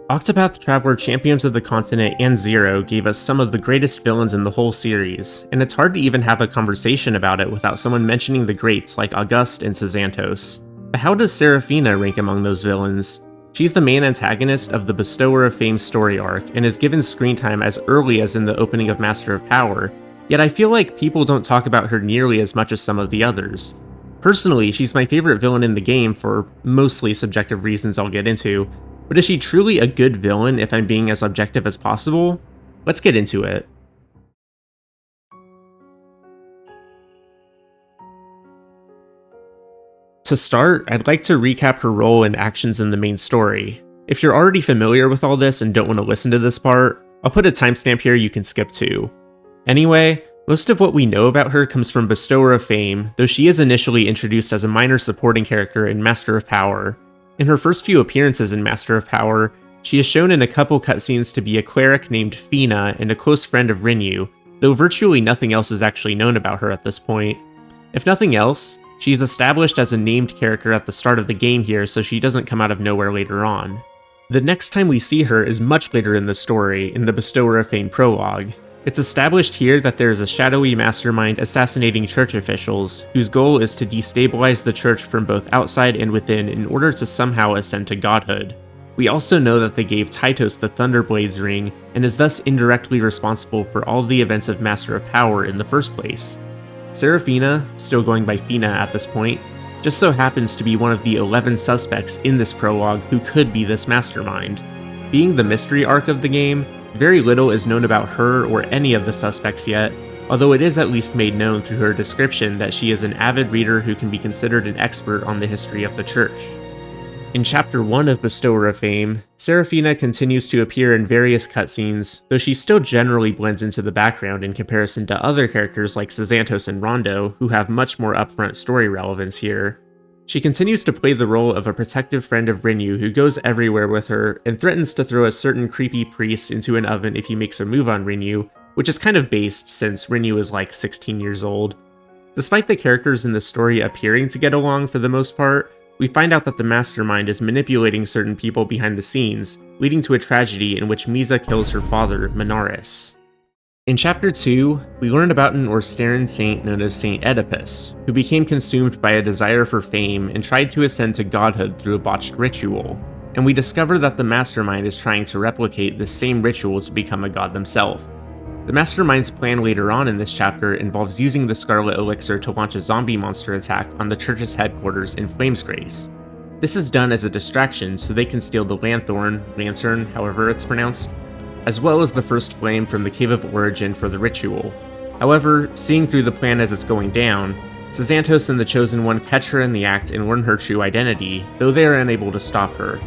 Octopath Traveler Champions of the Continent and Zero gave us some of the greatest villains in the whole series, and it's hard to even have a conversation about it without someone mentioning the greats like Auguste and Xanthos. But how does Seraphina rank among those villains? She's the main antagonist of the Bestower of Fame story arc, and is given screen time as early as in the opening of Master of Power, yet I feel like people don't talk about her nearly as much as some of the others. Personally, she's my favorite villain in the game for mostly subjective reasons I'll get into, but is she truly a good villain if I'm being as objective as possible? Let's get into it. To start, I'd like to recap her role and actions in the main story. If you're already familiar with all this and don't want to listen to this part, I'll put a timestamp here you can skip to. Anyway, most of what we know about her comes from Bestower of Fame, though she is initially introduced as a minor supporting character in Master of Power. In her first few appearances in Master of Power, she is shown in a couple cutscenes to be a cleric named Fina and a close friend of Rinyu, though virtually nothing else is actually known about her at this point. If nothing else, she is established as a named character at the start of the game here, so she doesn't come out of nowhere later on. The next time we see her is much later in the story, in the Bestower of Fame prologue. It's established here that there is a shadowy mastermind assassinating church officials, whose goal is to destabilize the church from both outside and within in order to somehow ascend to godhood. We also know that they gave Tytos the Thunderblade's ring, and is thus indirectly responsible for all the events of Master of Power in the first place. Seraphina, still going by Fina at this point, just so happens to be one of the 11 suspects in this prologue who could be this mastermind. Being the mystery arc of the game, very little is known about her or any of the suspects yet, although it is at least made known through her description that she is an avid reader who can be considered an expert on the history of the church. In Chapter 1 of Bestower of Fame, Seraphina continues to appear in various cutscenes, though she still generally blends into the background in comparison to other characters like Xanthos and Rondo, who have much more upfront story relevance here. She continues to play the role of a protective friend of Rinyu who goes everywhere with her and threatens to throw a certain creepy priest into an oven if he makes a move on Rinyu, which is kind of based since Rinyu is like 16 years old. Despite the characters in the story appearing to get along for the most part, we find out that the mastermind is manipulating certain people behind the scenes, leading to a tragedy in which Misa kills her father, Minaris. In Chapter 2, we learn about an Orsteran saint known as Saint Oedipus, who became consumed by a desire for fame and tried to ascend to godhood through a botched ritual, and we discover that the mastermind is trying to replicate this same ritual to become a god themselves. The mastermind's plan later on in this chapter involves using the Scarlet Elixir to launch a zombie monster attack on the church's headquarters in Flamesgrace. This is done as a distraction so they can steal the lantern, however it's pronounced, as well as the first flame from the Cave of Origin for the ritual. However, seeing through the plan as it's going down, Xanthos and the Chosen One catch her in the act and learn her true identity, though they are unable to stop her.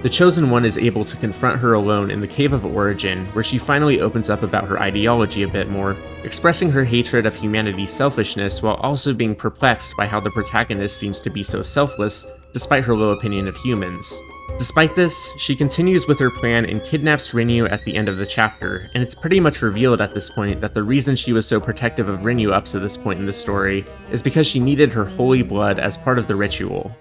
The Chosen One is able to confront her alone in the Cave of Origin, where she finally opens up about her ideology a bit more, expressing her hatred of humanity's selfishness while also being perplexed by how the protagonist seems to be so selfless despite her low opinion of humans. Despite this, she continues with her plan and kidnaps Rinyu at the end of the chapter, and it's pretty much revealed at this point that the reason she was so protective of Rinyu up to this point in the story is because she needed her holy blood as part of the ritual.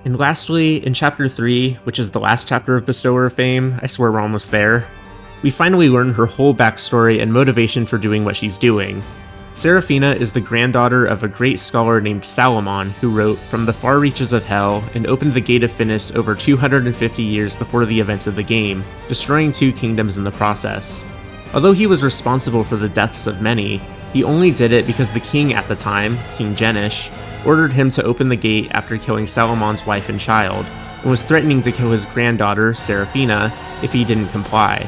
And lastly, in Chapter 3, which is the last chapter of Bestower of Fame, I swear we're almost there, we finally learn her whole backstory and motivation for doing what she's doing. Seraphina is the granddaughter of a great scholar named Salamon who wrote From the Far Reaches of Hell and opened the Gate of Finis over 250 years before the events of the game, destroying 2 kingdoms in the process. Although he was responsible for the deaths of many, he only did it because the king at the time, King Genish, ordered him to open the gate after killing Salamon's wife and child, and was threatening to kill his granddaughter, Seraphina, if he didn't comply.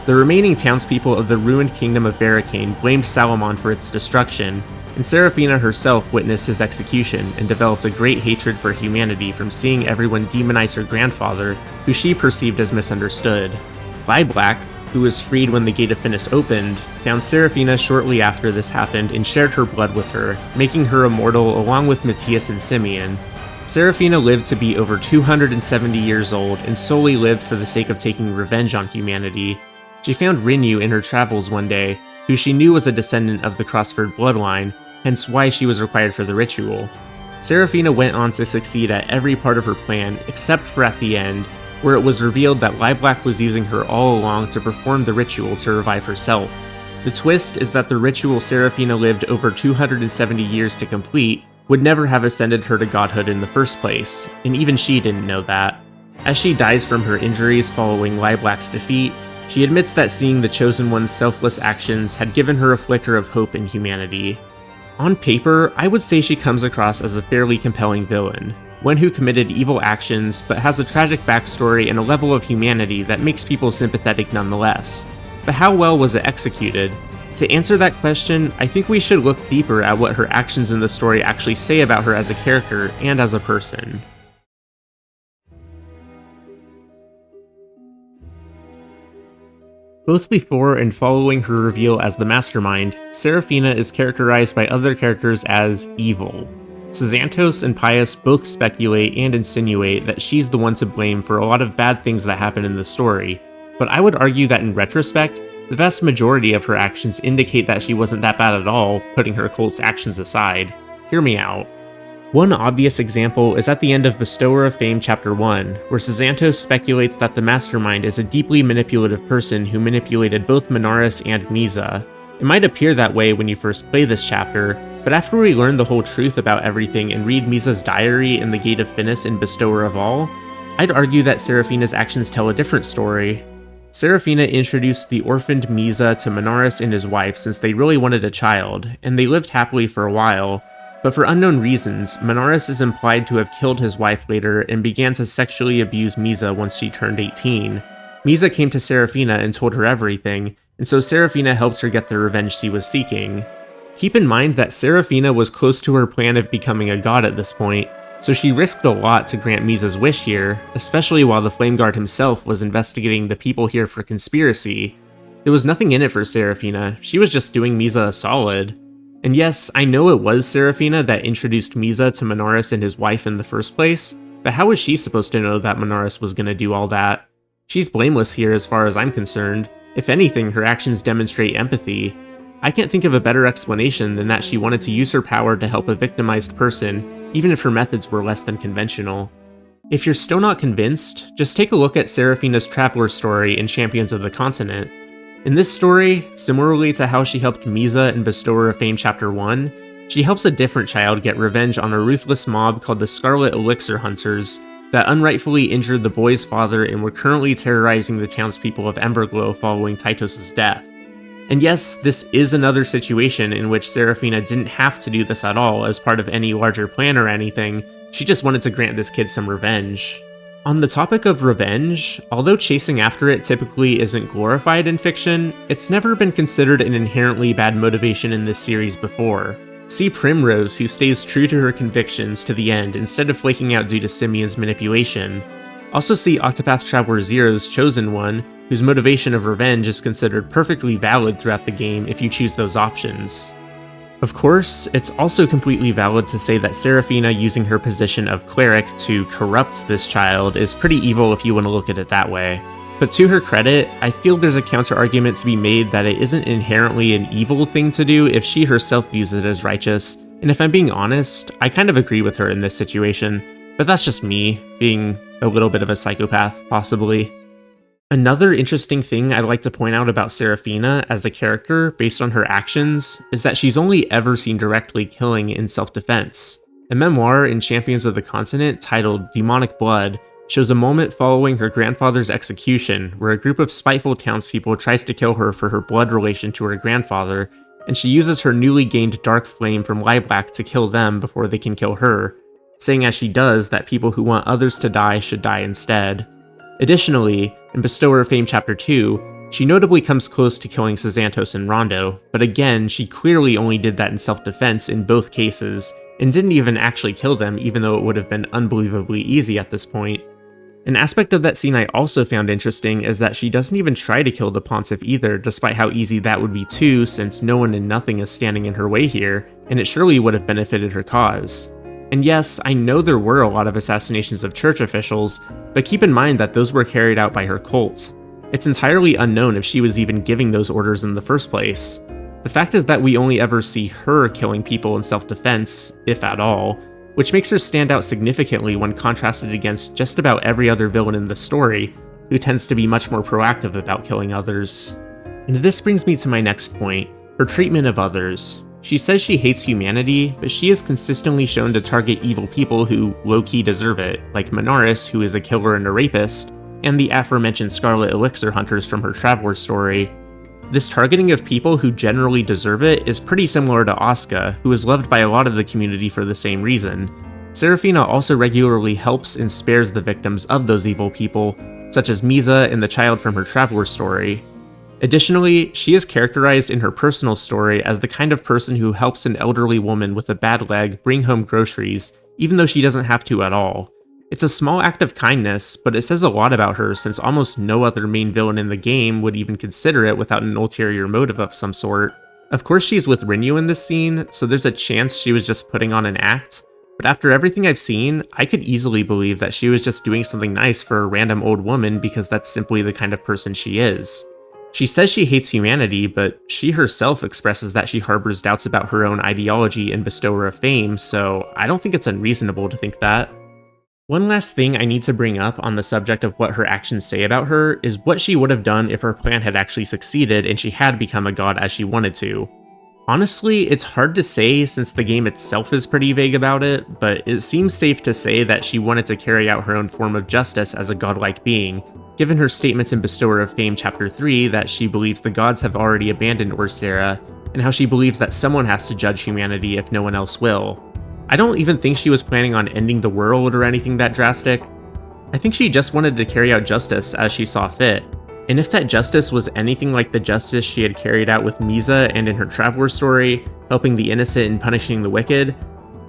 The remaining townspeople of the ruined kingdom of Barricane blamed Salamon for its destruction, and Seraphina herself witnessed his execution and developed a great hatred for humanity from seeing everyone demonize her grandfather, who she perceived as misunderstood. Black, who was freed when the Gate of Finis opened, found Seraphina shortly after this happened and shared her blood with her, making her immortal along with Matthias and Simeon. Seraphina lived to be over 270 years old and solely lived for the sake of taking revenge on humanity. She found Rinyu in her travels one day, who she knew was a descendant of the Crossford bloodline, hence why she was required for the ritual. Seraphina went on to succeed at every part of her plan except for at the end, where it was revealed that Lilac was using her all along to perform the ritual to revive herself. The twist is that the ritual Seraphina lived over 270 years to complete would never have ascended her to godhood in the first place, and even she didn't know that. As she dies from her injuries following Lilac's defeat, she admits that seeing the Chosen One's selfless actions had given her a flicker of hope in humanity. On paper, I would say she comes across as a fairly compelling villain, one who committed evil actions but has a tragic backstory and a level of humanity that makes people sympathetic nonetheless. But how well was it executed? To answer that question, I think we should look deeper at what her actions in the story actually say about her as a character and as a person. Both before and following her reveal as the Mastermind, Seraphina is characterized by other characters as evil. Xanthos and Pius both speculate and insinuate that she's the one to blame for a lot of bad things that happen in the story, but I would argue that in retrospect, the vast majority of her actions indicate that she wasn't that bad at all, putting her cult's actions aside. Hear me out. One obvious example is at the end of Bestower of Fame Chapter 1, where Xanthos speculates that the Mastermind is a deeply manipulative person who manipulated both Minaris and Misa. It might appear that way when you first play this chapter, but after we learn the whole truth about everything and read Misa's diary in the Gate of Finis in Bestower of All, I'd argue that Seraphina's actions tell a different story. Seraphina introduced the orphaned Misa to Minaris and his wife since they really wanted a child, and they lived happily for a while, but for unknown reasons, Minaris is implied to have killed his wife later and began to sexually abuse Misa once she turned 18. Misa came to Seraphina and told her everything, and so Seraphina helps her get the revenge she was seeking. Keep in mind that Seraphina was close to her plan of becoming a god at this point, so she risked a lot to grant Misa's wish here, especially while the Flame Guard himself was investigating the people here for conspiracy. There was nothing in it for Seraphina, she was just doing Misa a solid. And yes, I know it was Seraphina that introduced Misa to Minaris and his wife in the first place, but how was she supposed to know that Minaris was gonna do all that? She's blameless here as far as I'm concerned. If anything, her actions demonstrate empathy. I can't think of a better explanation than that she wanted to use her power to help a victimized person, even if her methods were less than conventional. If you're still not convinced, just take a look at Seraphina's traveler story in Champions of the Continent. In this story, similarly to how she helped Misa in Bestower of Fame Chapter 1, she helps a different child get revenge on a ruthless mob called the Scarlet Elixir Hunters that unrightfully injured the boy's father and were currently terrorizing the townspeople of Emberglow following Titos' death. And yes, this is another situation in which Seraphina didn't have to do this at all as part of any larger plan or anything, she just wanted to grant this kid some revenge. On the topic of revenge, although chasing after it typically isn't glorified in fiction, it's never been considered an inherently bad motivation in this series before. See Primrose, who stays true to her convictions to the end instead of flaking out due to Simeon's manipulation. Also see Octopath Traveler Zero's Chosen One, whose motivation of revenge is considered perfectly valid throughout the game if you choose those options. Of course, it's also completely valid to say that Seraphina using her position of cleric to corrupt this child is pretty evil if you want to look at it that way. But to her credit, I feel there's a counter-argument to be made that it isn't inherently an evil thing to do if she herself views it as righteous, and if I'm being honest, I kind of agree with her in this situation, but that's just me, being a little bit of a psychopath, possibly. Another interesting thing I'd like to point out about Seraphina as a character based on her actions is that she's only ever seen directly killing in self-defense. A memoir in Champions of the Continent titled Demonic Blood shows a moment following her grandfather's execution where a group of spiteful townspeople tries to kill her for her blood relation to her grandfather, and she uses her newly gained dark flame from Lilac to kill them before they can kill her, saying as she does that people who want others to die should die instead. Additionally, in Bestower of Fame Chapter 2, she notably comes close to killing Xanthos and Rondo, but again, she clearly only did that in self-defense in both cases, and didn't even actually kill them even though it would have been unbelievably easy at this point. An aspect of that scene I also found interesting is that she doesn't even try to kill the Pontiff either, despite how easy that would be too, since no one and nothing is standing in her way here, and it surely would have benefited her cause. And yes, I know there were a lot of assassinations of church officials, but keep in mind that those were carried out by her cult. It's entirely unknown if she was even giving those orders in the first place. The fact is that we only ever see her killing people in self-defense, if at all, which makes her stand out significantly when contrasted against just about every other villain in the story, who tends to be much more proactive about killing others. And this brings me to my next point, her treatment of others. She says she hates humanity, but she is consistently shown to target evil people who low-key deserve it, like Minaris, who is a killer and a rapist, and the aforementioned Scarlet Elixir hunters from her Traveler story. This targeting of people who generally deserve it is pretty similar to Asuka, who is loved by a lot of the community for the same reason. Seraphina also regularly helps and spares the victims of those evil people, such as Misa and the child from her Traveler story. Additionally, she is characterized in her personal story as the kind of person who helps an elderly woman with a bad leg bring home groceries, even though she doesn't have to at all. It's a small act of kindness, but it says a lot about her since almost no other main villain in the game would even consider it without an ulterior motive of some sort. Of course she's with Rinyu in this scene, so there's a chance she was just putting on an act, but after everything I've seen, I could easily believe that she was just doing something nice for a random old woman because that's simply the kind of person she is. She says she hates humanity, but she herself expresses that she harbors doubts about her own ideology and bestower of fame, so I don't think it's unreasonable to think that. One last thing I need to bring up on the subject of what her actions say about her is what she would have done if her plan had actually succeeded and she had become a god as she wanted to. Honestly, it's hard to say since the game itself is pretty vague about it, but it seems safe to say that she wanted to carry out her own form of justice as a godlike being, given her statements in Bestower of Fame Chapter 3 that she believes the gods have already abandoned Orsera, and how she believes that someone has to judge humanity if no one else will. I don't even think she was planning on ending the world or anything that drastic. I think she just wanted to carry out justice as she saw fit, and if that justice was anything like the justice she had carried out with Misa and in her Traveler story, helping the innocent and punishing the wicked,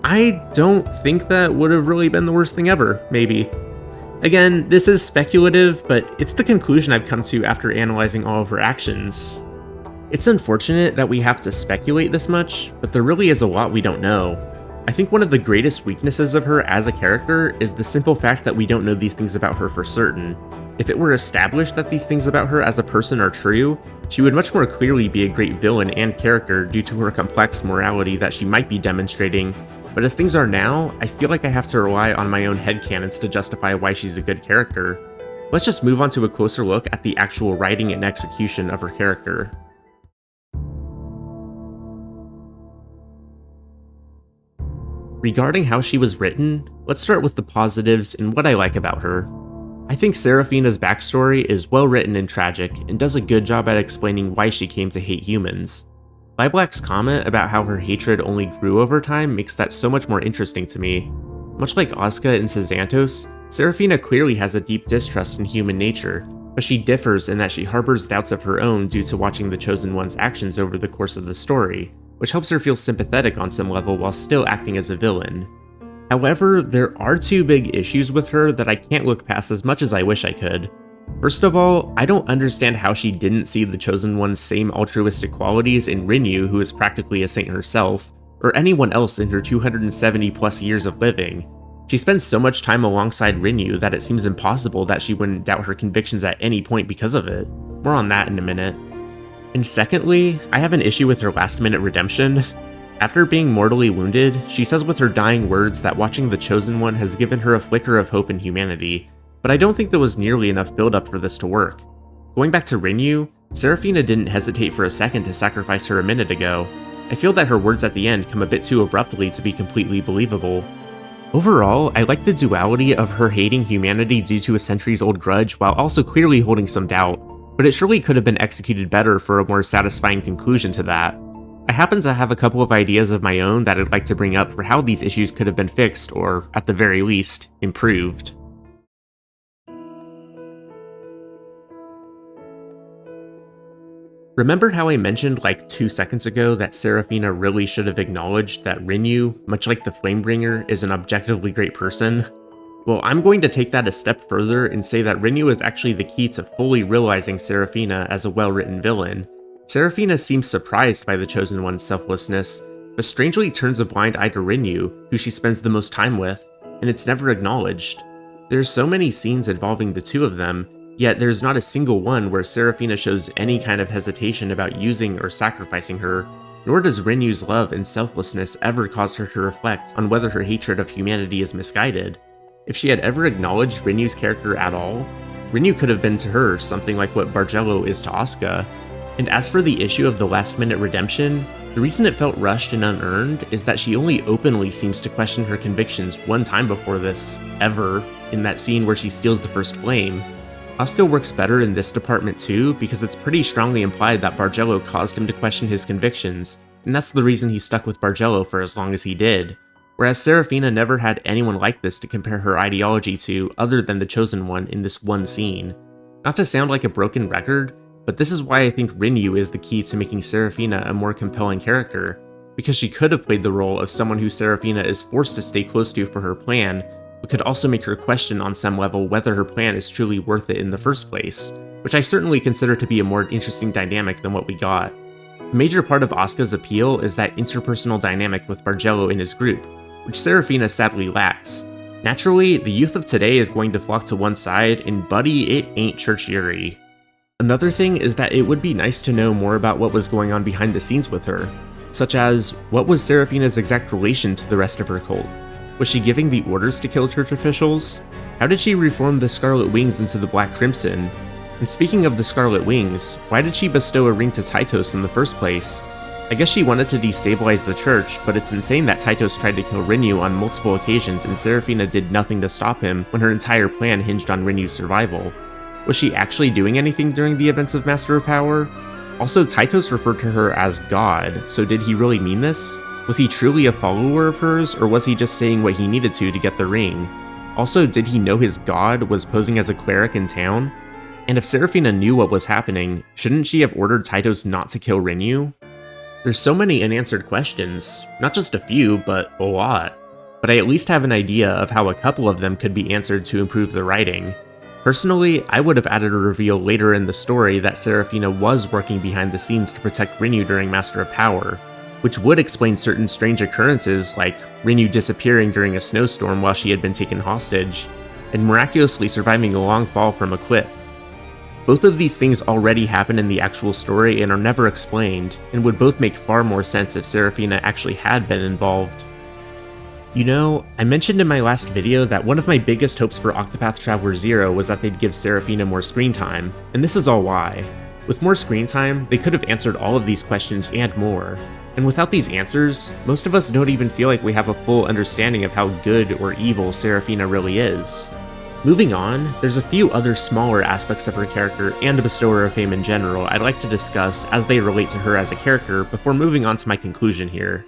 I don't think that would have really been the worst thing ever, maybe. Again, this is speculative, but it's the conclusion I've come to after analyzing all of her actions. It's unfortunate that we have to speculate this much, but there really is a lot we don't know. I think one of the greatest weaknesses of her as a character is the simple fact that we don't know these things about her for certain. If it were established that these things about her as a person are true, she would much more clearly be a great villain and character due to her complex morality that she might be demonstrating, but as things are now, I feel like I have to rely on my own headcanons to justify why she's a good character. Let's just move on to a closer look at the actual writing and execution of her character. Regarding how she was written, let's start with the positives and what I like about her. I think Seraphina's backstory is well written and tragic, and does a good job at explaining why she came to hate humans. Lilac's comment about how her hatred only grew over time makes that so much more interesting to me. Much like Asuka and Xanthos, Seraphina clearly has a deep distrust in human nature, but she differs in that she harbors doubts of her own due to watching the Chosen One's actions over the course of the story, which helps her feel sympathetic on some level while still acting as a villain. However, there are two big issues with her that I can't look past as much as I wish I could. First of all, I don't understand how she didn't see the Chosen One's same altruistic qualities in Rinyu, who is practically a saint herself, or anyone else in her 270 plus years of living. She spends so much time alongside Rinyu that it seems impossible that she wouldn't doubt her convictions at any point because of it. More on that in a minute. And secondly, I have an issue with her last-minute redemption. After being mortally wounded, she says with her dying words that watching the Chosen One has given her a flicker of hope in humanity, but I don't think there was nearly enough build-up for this to work. Going back to Rinyu, Seraphina didn't hesitate for a second to sacrifice her a minute ago. I feel that her words at the end come a bit too abruptly to be completely believable. Overall, I like the duality of her hating humanity due to a centuries-old grudge while also clearly holding some doubt, but it surely could have been executed better for a more satisfying conclusion to that. I happen to have a couple of ideas of my own that I'd like to bring up for how these issues could have been fixed, or, at the very least, improved. Remember how I mentioned like 2 seconds ago that Seraphina really should have acknowledged that Rinyu, much like the Flamebringer, is an objectively great person? Well, I'm going to take that a step further and say that Rinyu is actually the key to fully realizing Seraphina as a well-written villain. Seraphina seems surprised by the Chosen One's selflessness, but strangely turns a blind eye to Rinyu, who she spends the most time with, and it's never acknowledged. There's so many scenes involving the two of them, yet there's not a single one where Seraphina shows any kind of hesitation about using or sacrificing her. nor does Rinyu's love and selflessness ever cause her to reflect on whether her hatred of humanity is misguided. If she had ever acknowledged Rinyu's character at all, Rinyu could have been to her something like what Bargello is to Asuka. And as for the issue of the last-minute redemption, the reason it felt rushed and unearned is that she only openly seems to question her convictions one time before this, ever, in that scene where she steals the first flame. Asuka works better in this department too, because it's pretty strongly implied that Bargello caused him to question his convictions, and that's the reason he stuck with Bargello for as long as he did. Whereas Seraphina never had anyone like this to compare her ideology to other than the Chosen One in this one scene. Not to sound like a broken record, but this is why I think Rinyu is the key to making Seraphina a more compelling character, because she could have played the role of someone who Seraphina is forced to stay close to for her plan, but could also make her question on some level whether her plan is truly worth it in the first place, which I certainly consider to be a more interesting dynamic than what we got. A major part of Asuka's appeal is that interpersonal dynamic with Bargello in his group, which Seraphina sadly lacks. Naturally, the youth of today is going to flock to one side, and buddy, it ain't Church Yuri. Another thing is that it would be nice to know more about what was going on behind the scenes with her, such as, what was Seraphina's exact relation to the rest of her cult? Was she giving the orders to kill church officials? How did she reform the Scarlet Wings into the Black Crimson? And speaking of the Scarlet Wings, why did she bestow a ring to Tytos in the first place? I guess she wanted to destabilize the church, but it's insane that Tytos tried to kill Rinyu on multiple occasions and Seraphina did nothing to stop him when her entire plan hinged on Rinyu's survival. Was she actually doing anything during the events of Master of Power? Also, Tytos referred to her as God, so did he really mean this? Was he truly a follower of hers, or was he just saying what he needed to get the ring? Also, did he know his god was posing as a cleric in town? And if Seraphina knew what was happening, shouldn't she have ordered Tytos not to kill Rinyu? There's so many unanswered questions, not just a few, but a lot. But I at least have an idea of how a couple of them could be answered to improve the writing. Personally, I would have added a reveal later in the story that Seraphina was working behind the scenes to protect Rinyu during Master of Power, which would explain certain strange occurrences like Rinyu disappearing during a snowstorm while she had been taken hostage, and miraculously surviving a long fall from a cliff. Both of these things already happen in the actual story and are never explained, and would both make far more sense if Seraphina actually had been involved. You know, I mentioned in my last video that one of my biggest hopes for Octopath Traveler 0 was that they'd give Seraphina more screen time, and this is all why. With more screen time, they could have answered all of these questions and more. And without these answers, most of us don't even feel like we have a full understanding of how good or evil Seraphina really is. Moving on, there's a few other smaller aspects of her character and a Bestower of Fame in general I'd like to discuss as they relate to her as a character before moving on to my conclusion here.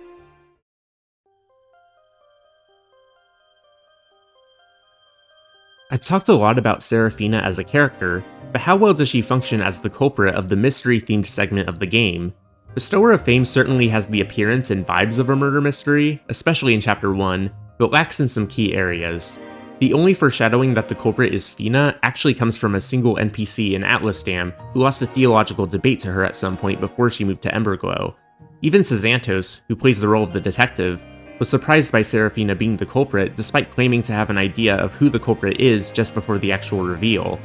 I've talked a lot about Seraphina as a character, but how well does she function as the culprit of the mystery-themed segment of the game? Bestower of Fame certainly has the appearance and vibes of a murder mystery, especially in Chapter 1, but lacks in some key areas. The only foreshadowing that the culprit is Fina actually comes from a single NPC in Atlas Dam, who lost a theological debate to her at some point before she moved to Emberglow. Even Xanthos, who plays the role of the detective, was surprised by Seraphina being the culprit despite claiming to have an idea of who the culprit is just before the actual reveal.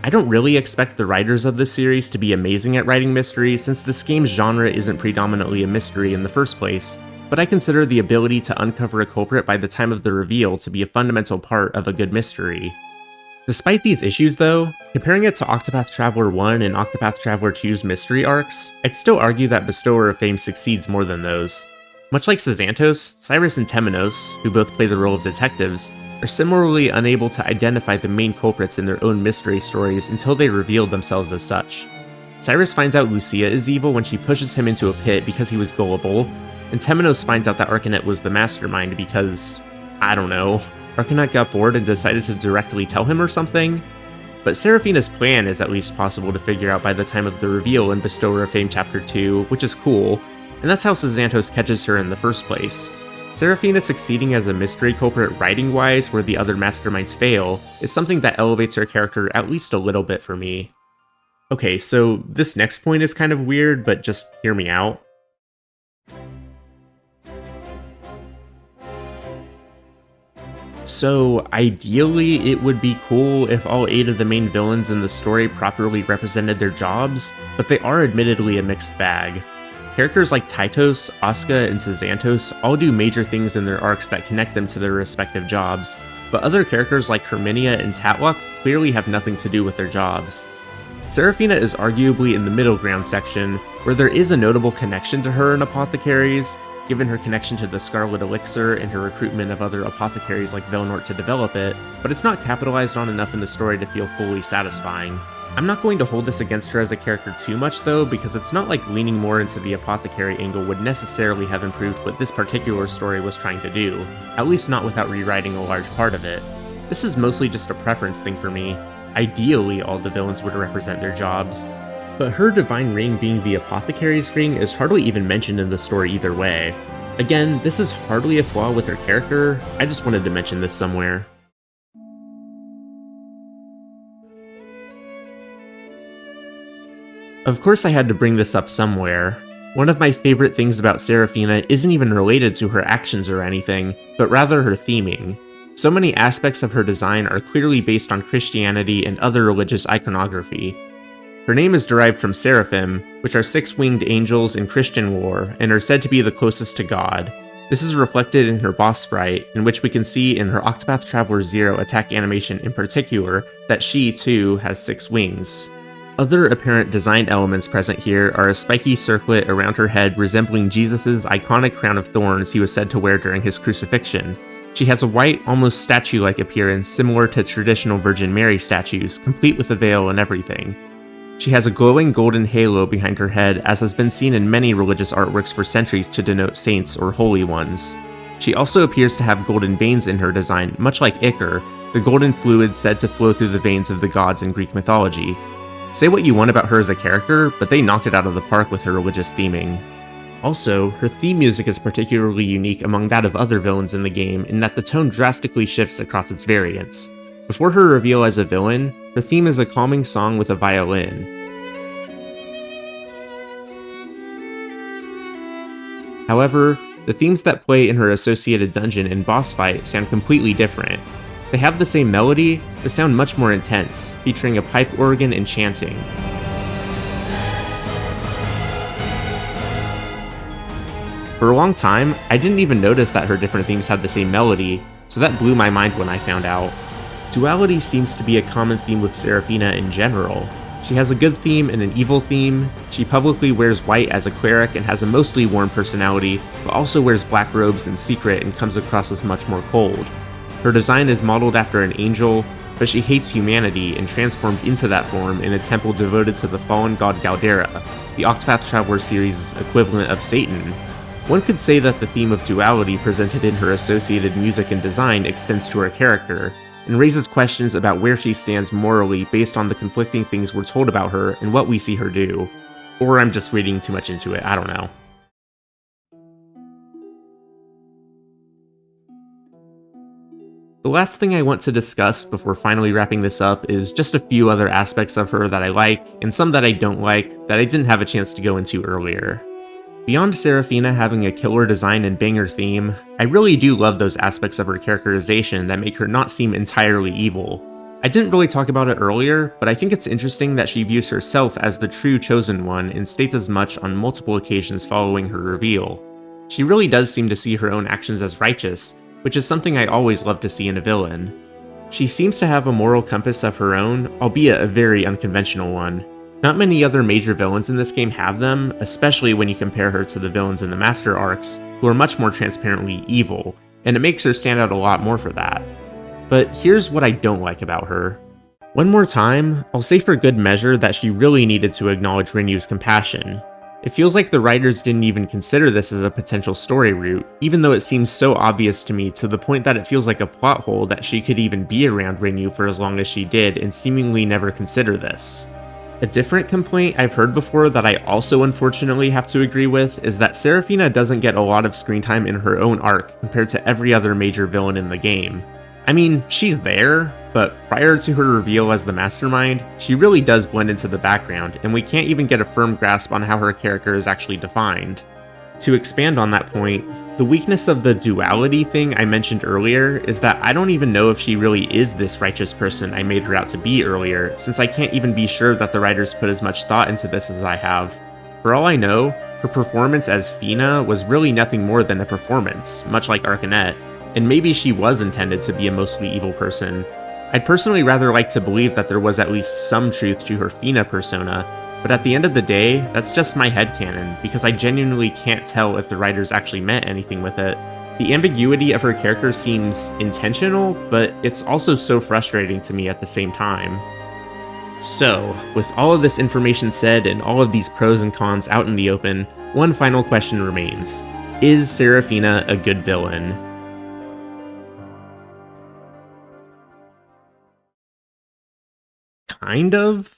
I don't really expect the writers of this series to be amazing at writing mysteries since this game's genre isn't predominantly a mystery in the first place, but I consider the ability to uncover a culprit by the time of the reveal to be a fundamental part of a good mystery. Despite these issues though, comparing it to Octopath Traveler 1 and Octopath Traveler 2's mystery arcs, I'd still argue that Bestower of Fame succeeds more than those. Much like Xanthos, Cyrus and Temenos, who both play the role of detectives, are similarly unable to identify the main culprits in their own mystery stories until they reveal themselves as such. Cyrus finds out Lucia is evil when she pushes him into a pit because he was gullible, and Temenos finds out that Arcanet was the mastermind because, I don't know, Arcanet got bored and decided to directly tell him or something? But Seraphina's plan is at least possible to figure out by the time of the reveal in Bestower of Fame Chapter 2, which is cool, and that's how Xanthos catches her in the first place. Seraphina succeeding as a mystery culprit writing-wise where the other masterminds fail is something that elevates her character at least a little bit for me. Okay, so this next point is kind of weird, but just hear me out. So, ideally, it would be cool if all 8 of the main villains in the story properly represented their jobs, but they are admittedly a mixed bag. Characters like Tytos, Asuka, and Xanthos all do major things in their arcs that connect them to their respective jobs, but other characters like Herminia and Tatlock clearly have nothing to do with their jobs. Seraphina is arguably in the middle ground section, where there is a notable connection to her in Apothecaries, given her connection to the Scarlet Elixir and her recruitment of other apothecaries like Velnort to develop it, but it's not capitalized on enough in the story to feel fully satisfying. I'm not going to hold this against her as a character too much though, because it's not like leaning more into the apothecary angle would necessarily have improved what this particular story was trying to do, at least not without rewriting a large part of it. This is mostly just a preference thing for me. Ideally, all the villains would represent their jobs, but her divine ring being the apothecary's ring is hardly even mentioned in the story either way. Again, this is hardly a flaw with her character, I just wanted to mention this somewhere. Of course I had to bring this up somewhere. One of my favorite things about Seraphina isn't even related to her actions or anything, but rather her theming. So many aspects of her design are clearly based on Christianity and other religious iconography. Her name is derived from seraphim, which are six-winged angels in Christian lore and are said to be the closest to God. This is reflected in her boss sprite, in which we can see in her Octopath Traveler 0 attack animation in particular that she, too, has 6 wings. Other apparent design elements present here are a spiky circlet around her head resembling Jesus' iconic crown of thorns he was said to wear during his crucifixion. She has a white, almost statue-like appearance similar to traditional Virgin Mary statues, complete with a veil and everything. She has a glowing golden halo behind her head, as has been seen in many religious artworks for centuries to denote saints or holy ones. She also appears to have golden veins in her design, much like Ichor, the golden fluid said to flow through the veins of the gods in Greek mythology. Say what you want about her as a character, but they knocked it out of the park with her religious theming. Also, her theme music is particularly unique among that of other villains in the game in that the tone drastically shifts across its variants. Before her reveal as a villain, her theme is a calming song with a violin. However, the themes that play in her associated dungeon and boss fight sound completely different. They have the same melody, but sound much more intense, featuring a pipe organ and chanting. For a long time, I didn't even notice that her different themes had the same melody, so that blew my mind when I found out. Duality seems to be a common theme with Seraphina in general. She has a good theme and an evil theme, she publicly wears white as a cleric and has a mostly warm personality, but also wears black robes in secret and comes across as much more cold. Her design is modeled after an angel, but she hates humanity and transformed into that form in a temple devoted to the fallen god Galdera, the Octopath Traveler series' equivalent of Satan. One could say that the theme of duality presented in her associated music and design extends to her character, and raises questions about where she stands morally based on the conflicting things we're told about her and what we see her do. Or I'm just reading too much into it, I don't know. The last thing I want to discuss before finally wrapping this up is just a few other aspects of her that I like, and some that I don't like, that I didn't have a chance to go into earlier. Beyond Seraphina having a killer design and banger theme, I really do love those aspects of her characterization that make her not seem entirely evil. I didn't really talk about it earlier, but I think it's interesting that she views herself as the true chosen one and states as much on multiple occasions following her reveal. She really does seem to see her own actions as righteous, which is something I always love to see in a villain. She seems to have a moral compass of her own, albeit a very unconventional one. Not many other major villains in this game have them, especially when you compare her to the villains in the Master arcs, who are much more transparently evil, and it makes her stand out a lot more for that. But here's what I don't like about her. One more time, I'll say for good measure that she really needed to acknowledge Rinyu's compassion. It feels like the writers didn't even consider this as a potential story route, even though it seems so obvious to me to the point that it feels like a plot hole that she could even be around Rinyu for as long as she did and seemingly never consider this. A different complaint I've heard before that I also unfortunately have to agree with is that Seraphina doesn't get a lot of screen time in her own arc compared to every other major villain in the game. I mean, she's there, but prior to her reveal as the mastermind, she really does blend into the background, and we can't even get a firm grasp on how her character is actually defined. To expand on that point, the weakness of the duality thing I mentioned earlier is that I don't even know if she really is this righteous person I made her out to be earlier, since I can't even be sure that the writers put as much thought into this as I have. For all I know, Her performance as Fina was really nothing more than a performance, much like Arcanet, and maybe she was intended to be a mostly evil person. I'd personally rather like to believe that there was at least some truth to her Fina persona, but at the end of the day, that's just my headcanon, because I genuinely can't tell if the writers actually meant anything with it. The ambiguity of her character seems intentional, but it's also so frustrating to me at the same time. So, with all of this information said and all of these pros and cons out in the open, one final question remains. Is Seraphina a good villain? Kind of?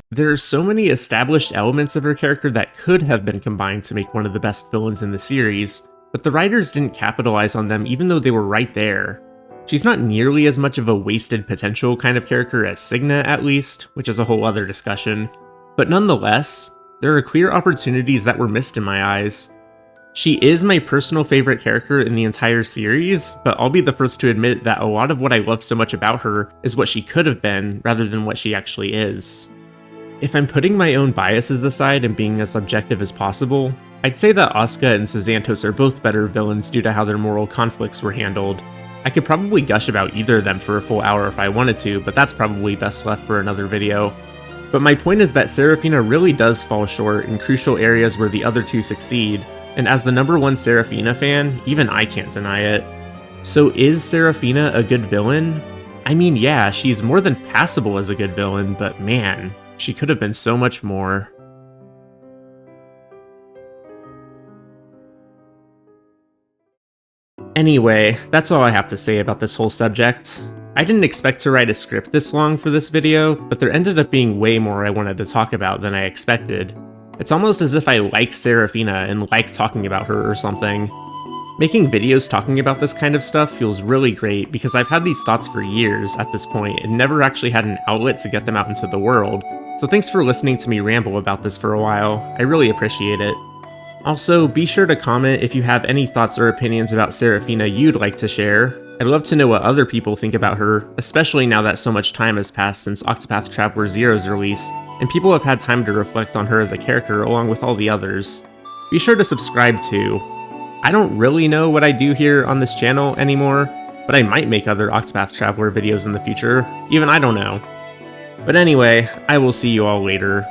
There are so many established elements of her character that could have been combined to make one of the best villains in the series, but the writers didn't capitalize on them even though they were right there. She's not nearly as much of a wasted potential kind of character as Signa, at least, which is a whole other discussion, but nonetheless, there are clear opportunities that were missed in my eyes. She is my personal favorite character in the entire series, but I'll be the first to admit that a lot of what I love so much about her is what she could have been rather than what she actually is. If I'm putting my own biases aside and being as objective as possible, I'd say that Asuka and Xanthos are both better villains due to how their moral conflicts were handled. I could probably gush about either of them for a full hour if I wanted to, but that's probably best left for another video. But my point is that Seraphina really does fall short in crucial areas where the other two succeed, and as the #1 Seraphina fan, even I can't deny it. So is Seraphina a good villain? I mean, yeah, she's more than passable as a good villain, but man, she could have been so much more. Anyway, that's all I have to say about this whole subject. I didn't expect to write a script this long for this video, but there ended up being way more I wanted to talk about than I expected. It's almost as if I like Seraphina and like talking about her or something. Making videos talking about this kind of stuff feels really great because I've had these thoughts for years at this point and never actually had an outlet to get them out into the world, so thanks for listening to me ramble about this for a while. I really appreciate it. Also, be sure to comment if you have any thoughts or opinions about Seraphina you'd like to share. I'd love to know what other people think about her, especially now that so much time has passed since Octopath Traveler Zero's release, and people have had time to reflect on her as a character along with all the others. Be sure to subscribe too. I don't really know what I do here on this channel anymore, but I might make other Octopath Traveler videos in the future. Even I don't know. But anyway, I will see you all later.